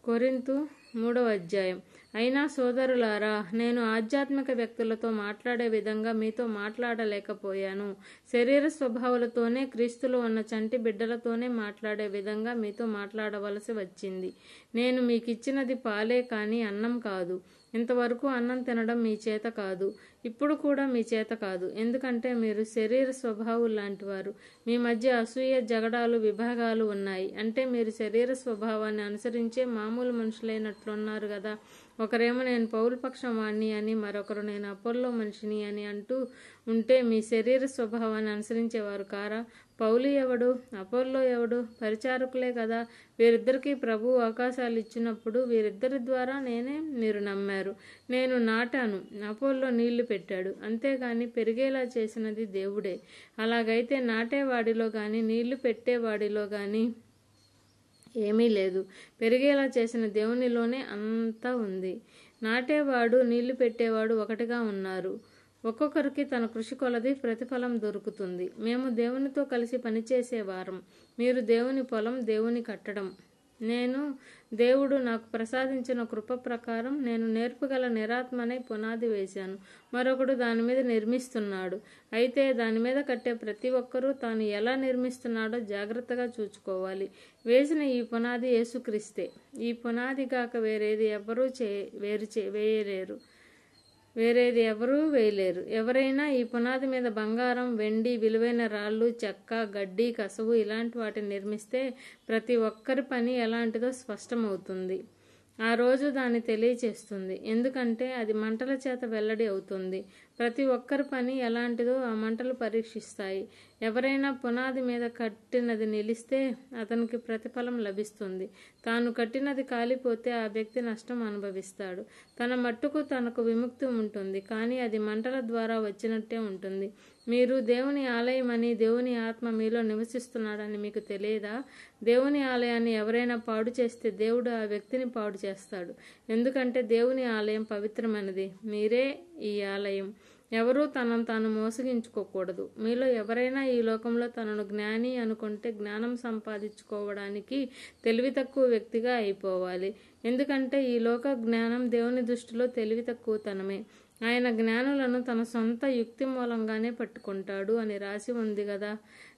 కొరింథు 3వ అధ్యాయం. అయినా సోదరులారా, నేను ఆధ్యాత్మిక వ్యక్తులతో మాట్లాడే విధంగా మీతో మాట్లాడలేకపోయాను. శరీర స్వభావాలతోనే, క్రీస్తులో ఉన్న చంటి బిడ్డలతోనే మాట్లాడే విధంగా మీతో మాట్లాడవలసి వచ్చింది. నేను మీకిచ్చినది పాలే కాని అన్నం కాదు. ఇంతవరకు అన్నం తినడం మీ చేత కాదు, ఇప్పుడు కూడా మీ చేత కాదు. ఎందుకంటే మీరు శరీర స్వభావులాంటివారు. మీ మధ్య అసూయ, జగడాలు, విభాగాలు ఉన్నాయి. అంటే మీరు శరీర స్వభావాన్ని అనుసరించే మామూలు మనుషులైనట్లున్నారు కదా. ఒకరేమో నేను పౌలు పక్షం వాణ్ణి అని, మరొకరు నేను అపోల్లో మనిషిని అని అంటూ ఉంటే మీ శరీర స్వభావాన్ని అనుసరించేవారు కారా? పౌలు ఎవడు? అపోల్లో ఎవడు? పరిచారకులే కదా. వీరిద్దరికీ ప్రభువు అవకాశాలు ఇచ్చినప్పుడు వీరిద్దరి ద్వారా మీరు నమ్మారు. నేను నాటాను, అపోల్లో నీళ్లు పెట్టాడు. అంతేగాని పెరిగేలా చేసినది దేవుడే. అలాగైతే నాటేవాడిలో గాని నీళ్లు పెట్టేవాడిలో గాని ఏమీ లేదు. పెరిగేలా చేసిన దేవునిలోనే అంతా ఉంది. నాటేవాడు, నీళ్లు పెట్టేవాడు ఒకటిగా ఉన్నారు. ఒక్కొక్కరికి తన కృషి కొలది ప్రతిఫలం దొరుకుతుంది. మేము దేవునితో కలిసి పనిచేసేవారం. మీరు దేవుని పొలం, దేవుని కట్టడం. నేను దేవుడు నాకు ప్రసాదించిన కృప ప్రకారం నేను నేర్పుగల నిరాత్మనై పునాది వేశాను. మరొకడు దాని మీద నిర్మిస్తున్నాడు. అయితే దాని మీద కట్టే ప్రతి ఒక్కరూ తాను ఎలా నిర్మిస్తున్నాడో జాగ్రత్తగా చూచుకోవాలి. వేసిన ఈ పునాది యేసుక్రీస్తే. ఈ పునాది కాక వేరేది ఎవరూ వేయలేరు. ఎవరైనా ఈ పునాది మీద బంగారం, వెండి, విలువైన రాళ్ళు, చెక్క, గడ్డి, కసవు ఇలాంటి వాటిని నిర్మిస్తే ప్రతి ఒక్కరి పని ఎలాంటిదో స్పష్టమవుతుంది. ఆ రోజు దాన్ని తెలియచేస్తుంది. ఎందుకంటే అది మంటల చేత వెల్లడి అవుతుంది. ప్రతి ఒక్కరి పని ఎలాంటిదో ఆ మంటలు పరీక్షిస్తాయి. ఎవరైనా పునాది మీద కట్టినది నిలిస్తే అతనికి ప్రతిఫలం లభిస్తుంది. తాను కట్టినది కాలిపోతే ఆ వ్యక్తి నష్టం అనుభవిస్తాడు. తన మట్టుకు తనకు విముక్తి ఉంటుంది, కానీ అది మంటల ద్వారా వచ్చినట్టే ఉంటుంది. మీరు దేవుని ఆలయమని, దేవుని ఆత్మ మీలో నివసిస్తున్నాడని మీకు తెలియదా? దేవుని ఆలయాన్ని ఎవరైనా పాడు చేస్తే దేవుడు ఆ వ్యక్తిని పాడు చేస్తాడు. ఎందుకంటే దేవుని ఆలయం పవిత్రమైనది, మీరే ఈ ఆలయం. ఎవరూ తనను తాను మోసగించుకోకూడదు. మీలో ఎవరైనా ఈ లోకంలో తనను జ్ఞాని అనుకుంటే జ్ఞానం సంపాదించుకోవడానికి తెలివి తక్కువ వ్యక్తిగా అయిపోవాలి. ఎందుకంటే ఈ లోక జ్ఞానం దేవుని దృష్టిలో తెలివి తక్కువతనమే. ఆయన జ్ఞానులను తన సొంత యుక్తి మూలంగానే పట్టుకుంటాడు అని రాసి ఉంది కదా.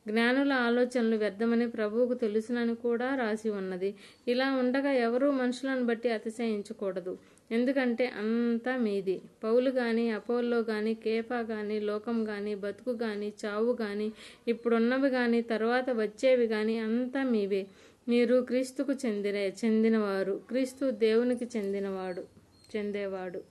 జ్ఞానుల ఆలోచనలు వ్యర్థమని ప్రభువుకు తెలుసునని కూడా రాసి ఉన్నది. ఇలా ఉండగా ఎవరూ మనుషులను బట్టి అతిశయించకూడదు. ఎందుకంటే అంతా మీది. పౌలు గాని, అపోల్లో గాని, కేఫా గాని, లోకం గాని, బతుకు గాని, చావు గాని, ఇప్పుడున్నవి గాని, తరువాత వచ్చేవి గాని అంతా మీవే. మీరు క్రీస్తుకు చెందినవారు. క్రీస్తు దేవునికి చెందేవాడు.